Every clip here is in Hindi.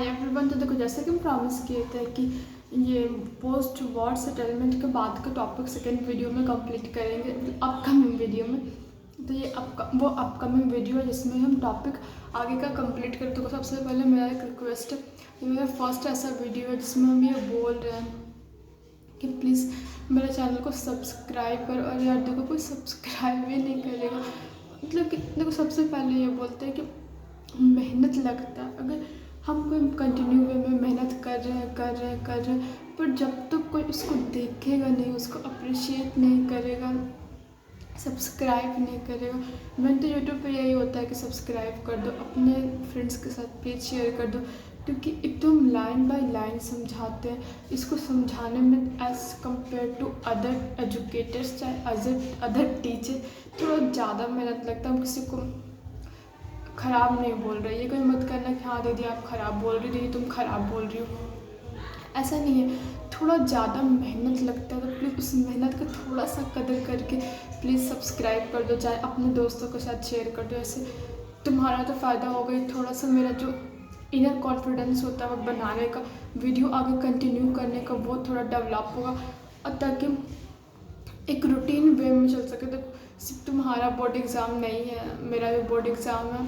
Hi everyone. तो देखो, जैसे कि हम प्रॉमिस किए थे कि ये पोस्ट वॉर सेटलमेंट के बाद का टॉपिक सेकेंड वीडियो में कंप्लीट करेंगे, अपकमिंग वीडियो में। तो ये वो अपकमिंग वीडियो है जिसमें हम टॉपिक आगे का कंप्लीट करें। तो सबसे पहले मेरा एक रिक्वेस्ट है, ये मेरा फर्स्ट ऐसा वीडियो है जिसमें हम ये बोल रहे हैं कि प्लीज़ मेरे चैनल को सब्सक्राइब करो। और यार देखो, कोई सब्सक्राइब भी नहीं करेगा। मतलब कि देखो, सबसे पहले ये बोलते हैं कि मेहनत लगता है। अगर हम कोई कंटिन्यू वे में मेहनत कर रहे हैं, पर जब तक तो कोई उसको देखेगा नहीं, उसको अप्रिशिएट नहीं करेगा, सब्सक्राइब नहीं करेगा। मैंने तो यूट्यूब पे यही होता है कि सब्सक्राइब कर दो, अपने फ्रेंड्स के साथ पेज शेयर कर दो, क्योंकि एकदम लाइन बाय लाइन समझाते हैं। इसको समझाने में as compare to other educators, चाहे अदर टीचर, थोड़ा ज़्यादा मेहनत लगता है। हम किसी को ख़राब नहीं बोल रहे, ये कोई मत करना कि हाँ दीदी आप ख़राब बोल रही, दीदी तुम ख़राब बोल रही हो, ऐसा नहीं है। थोड़ा ज़्यादा मेहनत लगता है, तो प्लीज़ उस मेहनत का थोड़ा सा कदर करके प्लीज़ सब्सक्राइब कर दो, चाहे अपने दोस्तों के साथ शेयर कर दो। ऐसे तुम्हारा तो फ़ायदा होगा ही, थोड़ा सा मेरा जो इनर कॉन्फिडेंस होता है वो बनाने का, वीडियो आगे कंटिन्यू करने का, वो थोड़ा डेवलप होगा, और ताकि एक रूटीन वे में चल सके। तो सिर्फ तुम्हारा बोर्ड एग्ज़ाम नहीं है, मेरा भी बोर्ड एग्ज़ाम है,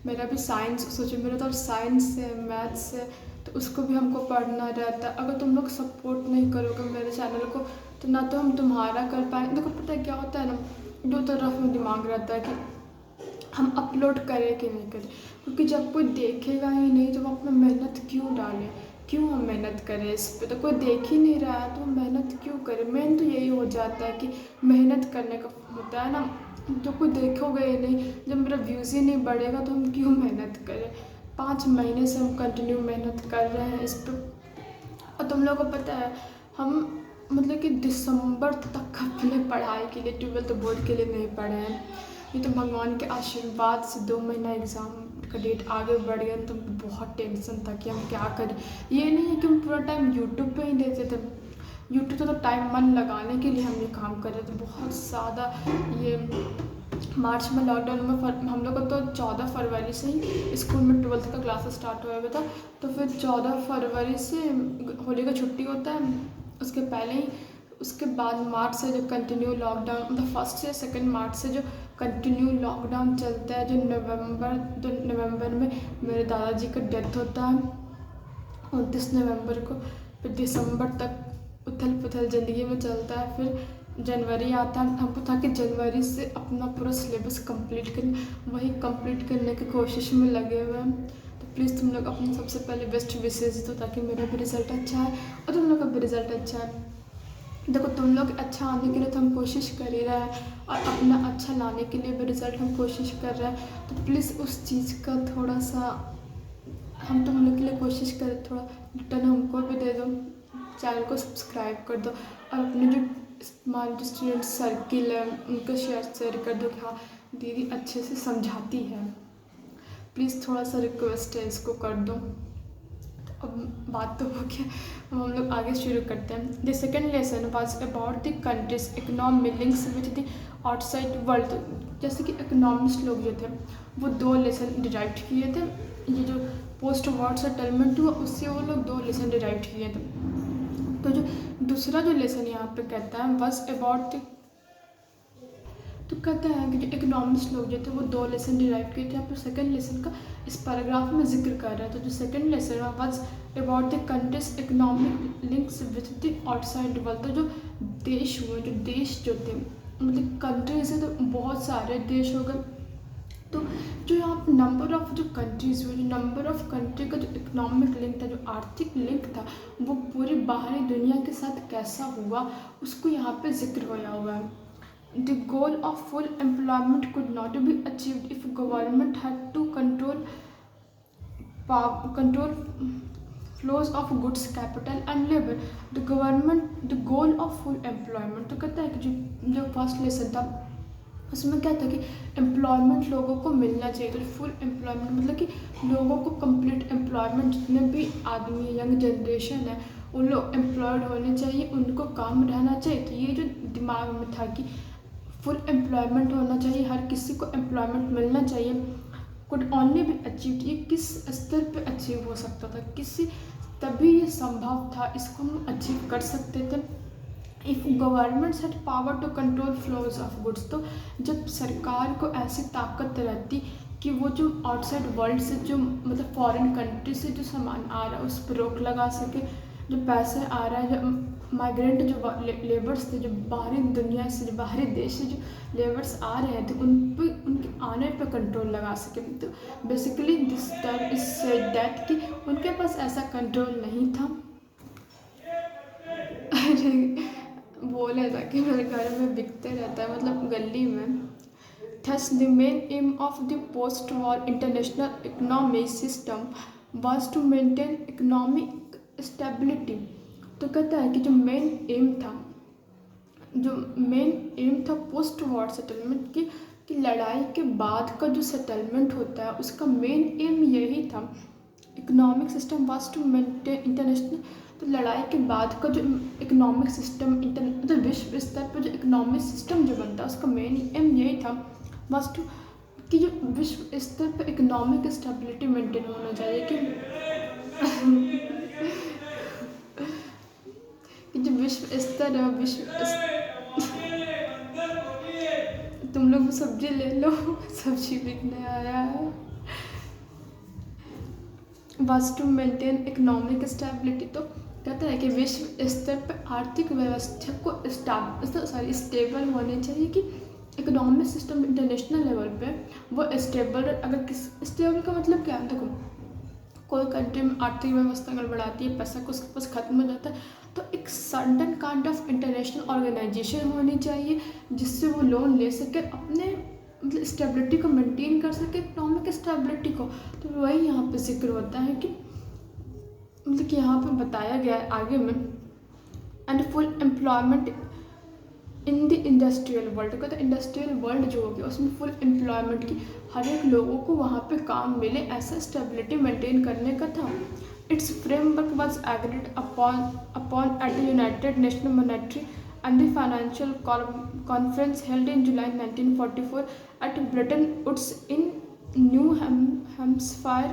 मेरा भी साइंस, सोचो मेरा तो साइंस है, मैथ्स है, तो उसको भी हमको पढ़ना रहता है। अगर तुम लोग सपोर्ट नहीं करोगे मेरे चैनल को, तो ना तो हम तुम्हारा कर पाएंगे। देखो पता है क्या होता है ना, दो तरफ में दिमाग रहता है कि हम अपलोड करें कि नहीं करें, क्योंकि जब कोई देखेगा ही नहीं तो हम अपना मेहनत क्यों डालें, क्यों हम मेहनत करें इस पे। तो कोई देख ही नहीं रहा है तो हम मेहनत क्यों करें। मेन तो यही हो जाता है कि मेहनत करने का होता है ना, जो कोई देखोगे ही नहीं, जब मेरा व्यूज़ ही नहीं बढ़ेगा तो हम क्यों मेहनत करें। 5 महीने से हम कंटिन्यू मेहनत कर रहे हैं इस पर। और तुम लोगों को पता है, हम मतलब कि दिसंबर तक अपने पढ़ाई के लिए, 12th बोर्ड के लिए नहीं पढ़े हैं। ये तो भगवान के आशीर्वाद से 2 महीना एग्ज़ाम का डेट आगे बढ़ गया। तो बहुत टेंशन था कि हम क्या करें। ये नहीं है कि हम पूरा टाइम यूट्यूब पे ही देते थे, यूट्यूब तो टाइम मन लगाने के लिए हम ये काम कर रहे थे बहुत ज़्यादा। ये मार्च में लॉकडाउन में हम लोग को तो 14 फरवरी से ही स्कूल में 12th का क्लासेस स्टार्ट हुआ हुआ था। तो फिर 14 फरवरी से होली का छुट्टी होता है, उसके पहले ही, उसके बाद मार्च से जो कंटिन्यू लॉकडाउन, मतलब 1 से 2 मार्च से जो कंटिन्यू लॉकडाउन चलता है, जो नवंबर में मेरे दादाजी का डेथ होता है 29 नवंबर को। फिर दिसंबर तक उथल पुथल ज़िंदगी में चलता है। फिर जनवरी आता है, हमको था कि जनवरी से अपना पूरा सिलेबस कंप्लीट करें, वही कंप्लीट करने की कोशिश में लगे हुए हैं। तो प्लीज़ तुम लोग अपने सबसे पहले बेस्ट विशेज़ दो, ताकि मेरा भी रिज़ल्ट अच्छा है और तुम लोग का भी रिज़ल्ट अच्छा है। देखो, तुम लोग अच्छा आने के लिए तो हम कोशिश कर ही रहे हैं, और अपना अच्छा लाने के लिए भी रिज़ल्ट हम कोशिश कर रहे हैं। तो प्लीज़ उस चीज़ का थोड़ा सा हम तुम लोग के लिए कोशिश करें, थोड़ा रिटर्न हमको भी दे दो, चैनल को सब्सक्राइब कर दो, और अपने जो हमारे जो स्टूडेंट सर्किल है उनको शेयर कर दो कि हाँ दीदी अच्छे से समझाती है। प्लीज़ थोड़ा सा रिक्वेस्ट है, इसको कर दो। अब बात तो हो गया, हम लोग आगे शुरू करते हैं। The second lesson was about the countries economic links with the outside world. जैसे कि इकोनॉमिस्ट लोग जो थे वो 2 लेसन डिराइव किए थे। ये जो पोस्ट वॉर सेटलमेंट हुआ उससे वो लोग 2 लेसन डिराइव किए थे। तो जो दूसरा जो लेसन यहाँ पे कहता है वाज अबाउट द, तो कहता है कि जो इकोनॉमिस्ट लोग जो थे वो 2 लेसन डिराइव किए थे। यहाँ पर सेकेंड लेसन का इस पैराग्राफ में जिक्र कर रहा है। तो जो second lesson was about the countries economic links with the outside world. तो जो देश हुए, जो देश जो थे, मतलब कंट्रीज है तो बहुत सारे देश हो गए। तो जो यहाँ पर नंबर ऑफ जो कंट्रीज़ हुए, जो नंबर ऑफ कंट्री का जो इकोनॉमिक लिंक था, जो आर्थिक लिंक था, वो पूरी बाहरी दुनिया के साथ कैसा हुआ, उसको यहाँ पे जिक्र होया हुआ है। The goal of full employment could not be achieved if government had to control flows of goods, capital and labor. The goal of full employment, तो कहता है कि जो फर्स्ट लेसन था उसमें क्या था कि एम्प्लॉयमेंट लोगों को मिलना चाहिए। तो फुल एम्प्लॉयमेंट मतलब कि लोगों को कंप्लीट एम्प्लॉयमेंट, जितने भी आदमी यंग जनरेशन है उन लोग एम्प्लॉयड होने चाहिए, उनको काम रहना चाहिए। तो ये जो दिमाग में था कि फुल एम्प्लॉयमेंट होना चाहिए, हर किसी को एम्प्लॉयमेंट मिलना चाहिए। कुड ओनली बी अचीव्ड, ये किस स्तर पे अचीव हो सकता था, किसी तभी ये संभव था, इसको हम अचीव कर सकते थे। If governments had power to control flows of goods, तो जब सरकार को ऐसी ताकत रहती कि वो जो आउटसाइड वर्ल्ड से जो मतलब फॉरेन कंट्री से जो सामान आ रहा है उस पर रोक लगा सके, जो पैसे आ रहा है, जो माइग्रेंट जो लेबर्स थे, जो बाहरी दुनिया से, जो बाहरी देश से जो लेबर्स आ रहे थे, उन पे उनके आने पे कंट्रोल लगा सके। तो basically this term is said that कि उनके पास ऐसा कंट्रोल नहीं था। बोले था कि मेरे घर में बिकते रहता है, मतलब गली में। Thus, the main aim of the post-war international economic system was to maintain economic stability। तो कहता है कि जो मेन एम था पोस्ट वॉर सेटलमेंट की, कि लड़ाई के बाद का जो सेटलमेंट होता है उसका मेन एम यही था। Economic system was to maintain international, तो लड़ाई के बाद का जो इकोनॉमिक सिस्टम मतलब विश्व स्तर पर जो इकोनॉमिक सिस्टम जो बनता है उसका मेन एम यही था वाज टू, कि जो विश्व स्तर पर इकोनॉमिक स्टेबिलिटी मेंटेन होना चाहिए, कि जो विश्व स्तर है, तुम लोग सब्जी ले लो, सब्जी बिकने आया है। Was to maintain economic stability, तो कहता है कि विश्व स्तर पर आर्थिक व्यवस्था को स्टेबल होने चाहिए, कि इकोनॉमिक सिस्टम इंटरनेशनल लेवल पे वो स्टेबल। अगर किस स्टेबल का मतलब क्या है, देखो कोई कंट्री में आर्थिक व्यवस्था गड़बड़ाती है, पैसा को उसके पास खत्म हो जाता है, तो एक certain kind of international organisation होनी चाहिए जिससे वो लोन ले सके, अपने मतलब स्टेबिलिटी को मेंटेन कर सके, इकोनॉमिक स्टेबिलिटी को। तो वही यहाँ पे जिक्र होता है कि मतलब कि यहाँ पे बताया गया है आगे में, and full employment in the industrial world का, तो इंडस्ट्रियल वर्ल्ड जो हो गया उसमें फुल एम्प्लॉयमेंट की, हर एक लोगों को वहाँ पे काम मिले, ऐसा स्टेबिलिटी मेंटेन करने का था। Its framework was agreed upon at the united national monetary and the financial conference held in July 1944 at Bretton Woods in New Hampshire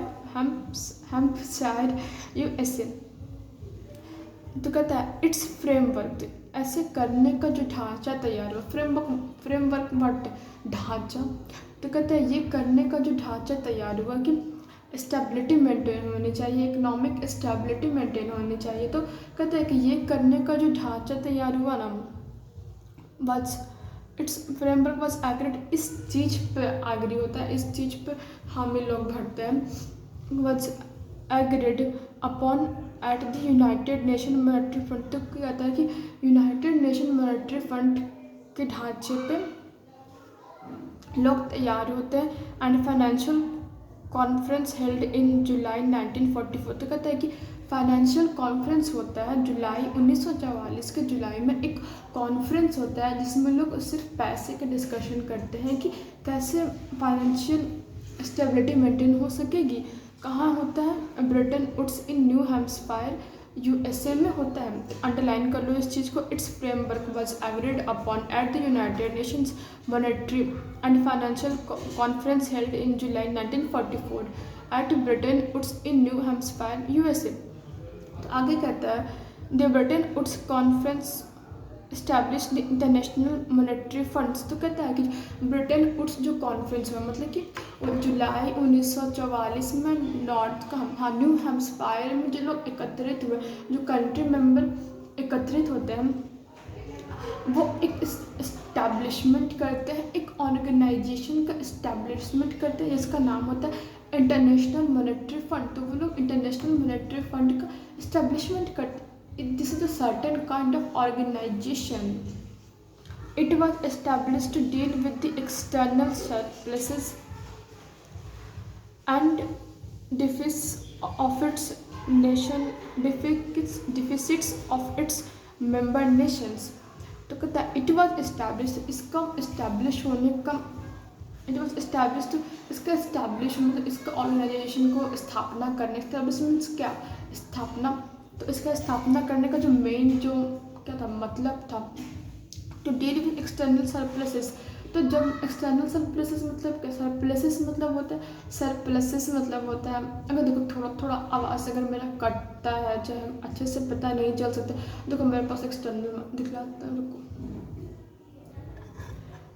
USA। तो कहता है इट्स फ्रेमवर्क, ऐसे करने का जो ढांचा तैयार हुआ, फ्रेमवर्क वर्ड ढांचा, तो कहता है ये करने का जो ढांचा तैयार हुआ कि स्टेबिलिटी मेंटेन होनी चाहिए, इकोनॉमिक स्टेबिलिटी मेंटेन होनी चाहिए। तो कहता है कि ये करने का जो ढांचा तैयार हुआ ना, बस इट्स फ्रेमवर्क वाज एग्रीड, इस चीज़ पे एग्री होता है, इस चीज़ पे हामी लोग भरते हैं, was agreed upon at the United nation monetary fund. तो कहता है कि यूनाइटेड नेशन मॉनेटरी फंड के ढांचे पे लोग तैयार होते हैं, and financial conference held in July 1944। तो कहता है कि फाइनेंशियल कॉन्फ्रेंस होता है जुलाई 1944 के जुलाई में एक कॉन्फ्रेंस होता है जिसमें लोग सिर्फ पैसे के डिस्कशन करते हैं कि कैसे फाइनेंशियल स्टेबिलिटी मेंटेन हो सकेगी। कहाँ होता है, Britain Woods in New Hampshire USA में होता है। अंडरलाइन कर लो इस चीज़ को, its framework was agreed upon at the United Nations monetary and financial conference held in July 1944 at Bretton Woods in New Hampshire USA। तो आगे कहता है the Bretton Woods conference establish the international monetary funds. तो कहता है कि ब्रिटेन वुड्स जो कॉन्फ्रेंस हुआ, मतलब कि जुलाई 1944 में नॉर्थ का न्यू हैम्पशायर में जो लोग एकत्रित हुए, जो कंट्री मेंबर एकत्रित होते हैं, वो एक इस्टेब्लिशमेंट करते हैं, एक ऑर्गेनाइजेशन का इस्टेब्लिशमेंट करते हैं जिसका नाम होता है इंटरनेशनल मॉनेटरी फंड। तो वो लोग इंटरनेशनल मॉनेटरी फंड का इस्टेब्लिशमेंट करते हैं। This is a certain kind of organization. It was established to deal with the external surpluses and deficits of its member nations. तो कहता है it was established, इसका establish होने का, it was established, तो इसका establish मतलब इसका ऑर्गेनाइजेशन को स्थापना करने, establishment क्या, स्थापना, तो इसका स्थापना करने का जो मेन जो क्या था मतलब था, to deal with external surpluses, तो जब एक्सटर्नल सरप्लसेस मतलब क्या, सरप्लसेस मतलब होता है, सरप्लसेस मतलब होता है, अगर देखो थोड़ा थोड़ा आवाज़ अगर मेरा कटता है, चाहे अच्छे से पता नहीं चल सकता, देखो मेरे पास एक्सटर्नल दिखलाता है, रुको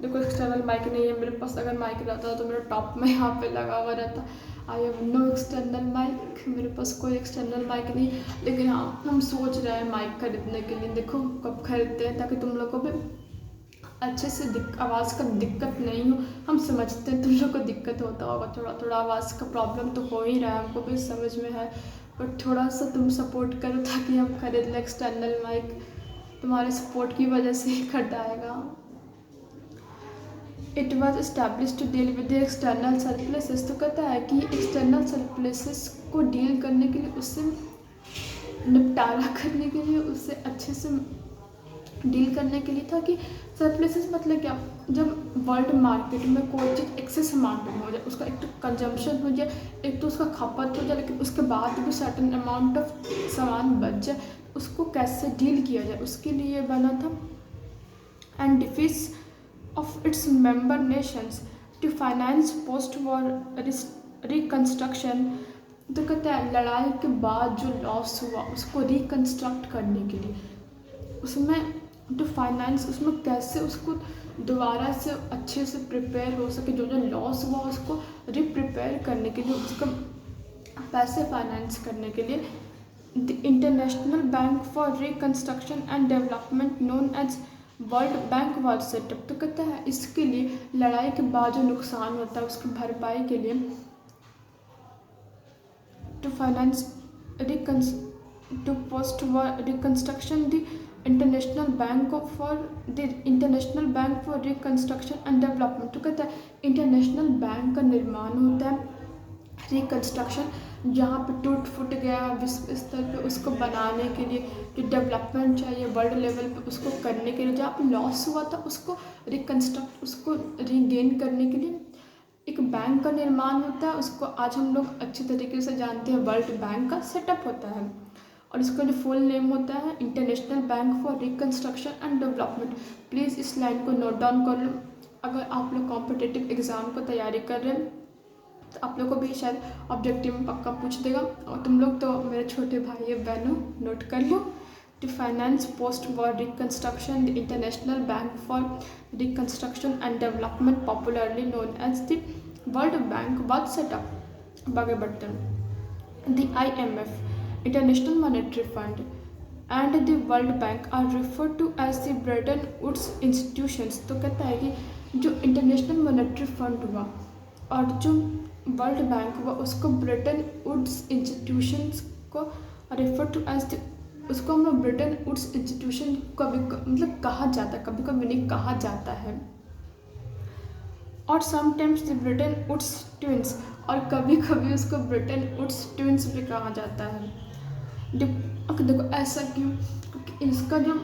देखो एक्सटर्नल माइक नहीं है मेरे पास, अगर माइक रहता तो मेरा टॉप में यहाँ पे लगा हुआ रहता। I have no external mic, मेरे पास कोई एक्सटर्नल माइक नहीं, लेकिन हाँ हम सोच रहे हैं माइक खरीदने के लिए, देखो कब खरीदते हैं ताकि तुम लोग को भी अच्छे से आवाज़ का दिक्कत नहीं हो। हम समझते हैं तुम लोग को दिक्कत होता होगा, थोड़ा थोड़ा आवाज़ का प्रॉब्लम तो हो ही रहा है, हमको भी समझ में है, बट थोड़ा सा तुम सपोर्ट करो ताकि हम खरीद लें एक्सटर्नल माइक, तुम्हारे सपोर्ट की वजह से ही खरीदाएगा। It was establish to deal with external surpluses, तो कहता है कि एक्सटर्नल सरप्लसेस को डील करने के लिए, उससे निपटारा करने के लिए, उससे अच्छे से डील करने के लिए था कि सरप्लसेस मतलब क्या, जब वर्ल्ड मार्केट में कोई चीज़ एक्सेस अमाउंट में हो जाए, उसका एक तो कंजम्पशन हो जाए, एक तो उसका खपत हो जाए, लेकिन उसके बाद भी सर्टेन अमाउंट ऑफ सामान बच जाए, उसको कैसे डील किया जाए उसके लिए बना था। And deficits of its member nations to finance post-war reconstruction, तो कहता है लड़ाई के बाद जो लॉस हुआ उसको रिकन्स्ट्रक्ट करने के लिए, उसमें टू फाइनेंस, उसमें कैसे उसको दोबारा से अच्छे से प्रिपेयर हो सके, जो जो लॉस हुआ उसको रिप्रिपेयर करने के लिए, उसका पैसे फाइनेंस करने के लिए the International Bank for Reconstruction and Development known as World Bank was set up, तो कहता है इसके लिए लड़ाई के बाद जो नुकसान होता है उसकी भरपाई के लिए to finance to post war reconstruction the International Bank for Reconstruction and Development, तो कहता है इंटरनेशनल बैंक का निर्माण होता है, रिकन्स्ट्रक्शन जहाँ पे टूट फूट गया विश्व स्तर पे उसको बनाने के लिए, जो डेवलपमेंट चाहिए वर्ल्ड लेवल पे उसको करने के लिए, जहाँ पे लॉस हुआ था उसको रिकन्स्ट्रक्ट, उसको रीगेन करने के लिए एक बैंक का निर्माण होता है, उसको आज हम लोग अच्छी तरीके से जानते हैं, वर्ल्ड बैंक का सेटअप होता है, और इसका जो फुल नेम होता है international Bank for Reconstruction and development. Please इस लाइन को नोट डाउन कर लो, अगर आप लोग कॉम्पिटिटिव एग्ज़ाम को तैयारी कर रहे हैं तो आप लोग को भी शायद ऑब्जेक्टिव में पक्का पूछ देगा, और तुम लोग तो मेरे छोटे भाई बहनों नोट कर लो। To finance post war reconstruction the International Bank for Reconstruction and Development popularly known as the World Bank was set up बागे Bretton the IMF International monetary Fund and the World Bank are referred to as the Bretton Woods institutions, तो कहता है कि जो इंटरनेशनल मॉनेटरी फंड हुआ और जो वर्ल्ड बैंक हुआ उसको ब्रिटेन वुड्स इंस्टीट्यूशंस को रेफर टू एज, उसको हम लोग ब्रिटेन वुड्स इंस्टीट्यूशन कभी मतलब कहा जाता है, कभी कभी नहीं कहा जाता है, और sometimes the Bretton Woods twins, और कभी कभी उसको ब्रिटेन वुड्स ट्विंस भी कहा जाता है। देखो ऐसा क्यों, क्योंकि इसका जो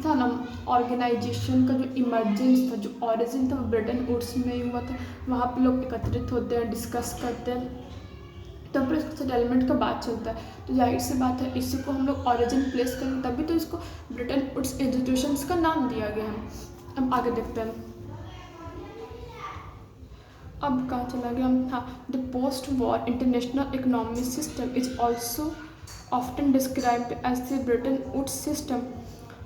था ना ऑर्गेनाइजेशन का जो इमरजेंस था, जो ऑरिजिन था वो ब्रिटेन वुड्स में ही हुआ था, वहाँ पे लोग एकत्रित होते हैं, डिस्कस करते हैं, तब फिर इसका सेटलमेंट का बात चलता है, तो जाहिर सी बात है इसी को हम लोग ऑरिजिन प्लेस करेंगे, तभी तो इसको ब्रिटेन वुड्स इंस्टीट्यूशंस का नाम दिया गया है। अब आगे देखते हैं, अब कहाँ चला गया, हाँ the post war international economic system is also often described as the Bretton Woods system,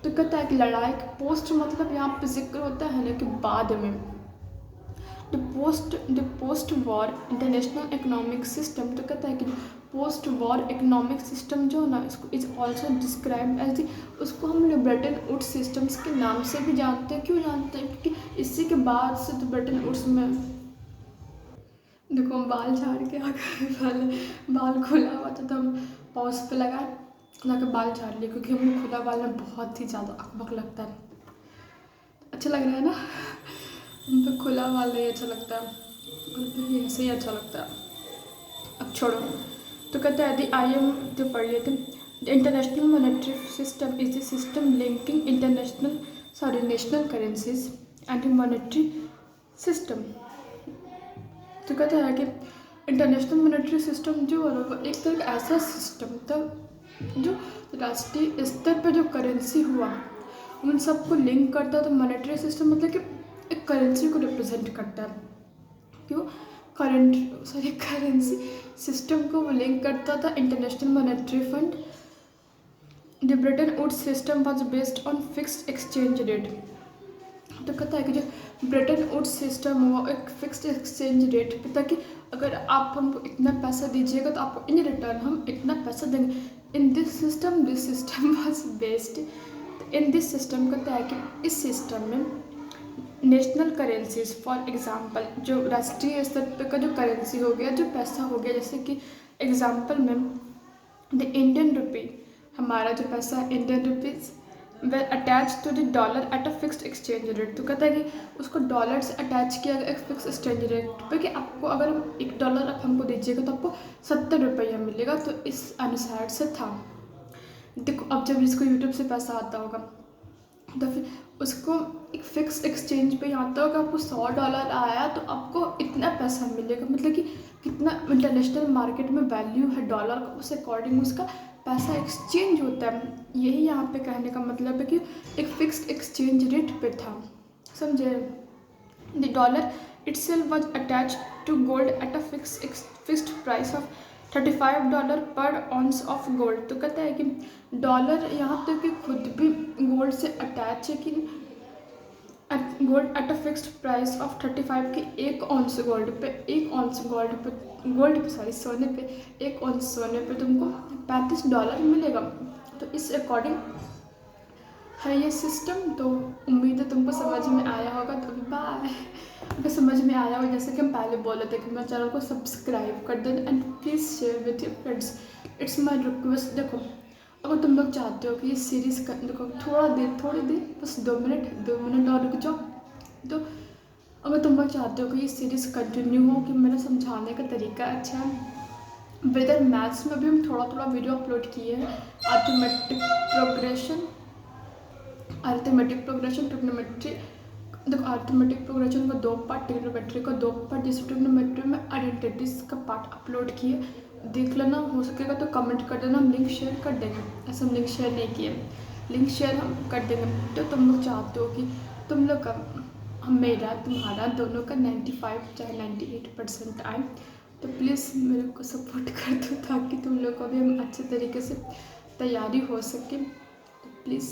तो कहता है कि लड़ाई के पोस्ट मतलब यहाँ पे जिक्र होता है ना कि बाद में, the post war international economic system, तो कहता है कि पोस्ट वॉर इकोनॉमिक सिस्टम जो है ना इसको is also describe as the, उसको हम लोग ब्रिटेन वुड्स सिस्टम्स के नाम से भी जानते हैं। क्यों जानते हैं, क्योंकि इसी के बाद से तो ब्रिटेन वुड्स में, देखो हम बाल झाड़ के आ गए, बाल खुला हुआ था तो हम पॉज पे लगाए जाकर बाल झाड़ लिए, क्योंकि हमें खुला बाल में बहुत ही ज़्यादा अकबक लगता है। अच्छा लग रहा है ना, हम पे खुला बाल नहीं अच्छा लगता है, ऐसे ही अच्छा लगता है। अब छोड़ो, तो कहते हैं IM जो पढ़िए थे, the international monetary system is the system linking national currencies and monetary system, तो कहते हैं कि इंटरनेशनल मॉनेटरी सिस्टम जो है वो एक तरह का ऐसा सिस्टम था जो राष्ट्रीय स्तर पर जो करेंसी हुआ उन सबको लिंक करता था। मॉनेटरी सिस्टम मतलब कि एक करेंसी को रिप्रेजेंट करता है। क्यों? करेंसी सिस्टम को वो लिंक करता था international monetary fund. The Bretton Woods system was based on fixed exchange rate. तो कहता है कि जो ब्रिटेन वुड्स सिस्टम हुआ एक फिक्स्ड एक्सचेंज रेट पे, ताकि अगर आप हमको इतना पैसा दीजिएगा तो आपको इन रिटर्न हम इतना पैसा देंगे। In this system was based. In this system कहता है कि इस सिस्टम में नेशनल करेंसीज फॉर एग्जांपल जो राष्ट्रीय स्तर पे का जो करेंसी हो गया, जो पैसा हो गया, जैसे कि एग्जांपल में द इंडियन रुपी, हमारा जो पैसा है Indian rupees, were attach to the dollar at a fixed exchange rate. तो कहता है कि उसको डॉलर से अटैच किया गया एक फिक्स एक्सचेंज रेट पे कि आपको अगर $1 आप हमको दीजिएगा तो आपको 70 रुपया मिलेगा। तो इस अनुसार से था। देखो अब जब इसको यूट्यूब से पैसा आता होगा तो फिर उसको एक फिक्स एक्सचेंज पे आता होगा, आपको $100 आया तो आपको इतना पैसा मिलेगा। मतलब कि कितना इंटरनेशनल मार्केट में वैल्यू है डॉलर का, उस अकॉर्डिंग उसका पैसा एक्सचेंज होता है। यही यहाँ पे कहने का मतलब है कि एक फिक्स्ड एक्सचेंज रेट पे था, समझे। The dollar itself was attached to gold at a fixed price of $35 पर ऑन्स ऑफ गोल्ड। तो कहता है कि डॉलर यहाँ तक कि खुद भी गोल्ड से अटैच है कि gold eight a fixed price of 35 के एक ऑन्स गोल्ड पे सोने पे 1 औंस सोने पे तुमको $35 मिलेगा। तो इस अकॉर्डिंग है ये सिस्टम। तो उम्मीद है तुमको समझ में आया होगा। तो बाय। अगर समझ में आया हो, जैसे कि हम पहले बोले थे कि मेरे चैनल को सब्सक्राइब कर देना and please share with your friends. It's my request. देखो अगर तुम लोग चाहते हो कि ये सीरीज़ का, देखो थोड़ी देर बस 2 मिनट और रुक जाओ। तो अगर तुम लोग चाहते हो कि ये सीरीज़ कंटिन्यू हो, कि मेरा समझाने का तरीका अच्छा है। वेदर मैथ्स में भी हम थोड़ा थोड़ा वीडियो अपलोड किए हैं। Arithmetic progression trigonometry. देखो अर्थमेटिक प्रोग्रेशन का 2 पार्ट, ट्रिग्नोमेट्री का 2 पार्ट। जैसे ट्रिग्नोमेट्री में आइडेंटिटीज का पार्ट अपलोड किए, देख लेना। हो सकेगा तो कमेंट कर देना, हम लिंक शेयर कर देंगे। ऐसा हम लिंक शेयर नहीं किए, लिंक शेयर हम कर देंगे। तो तुम लोग चाहते हो कि तुम लोग का मेरा तुम्हारा दोनों का 95 चाहे 98% आए, तो प्लीज़ मेरे को सपोर्ट कर दो, ताकि तुम लोग को भी हम अच्छे तरीके से तैयारी हो सके। तो प्लीज़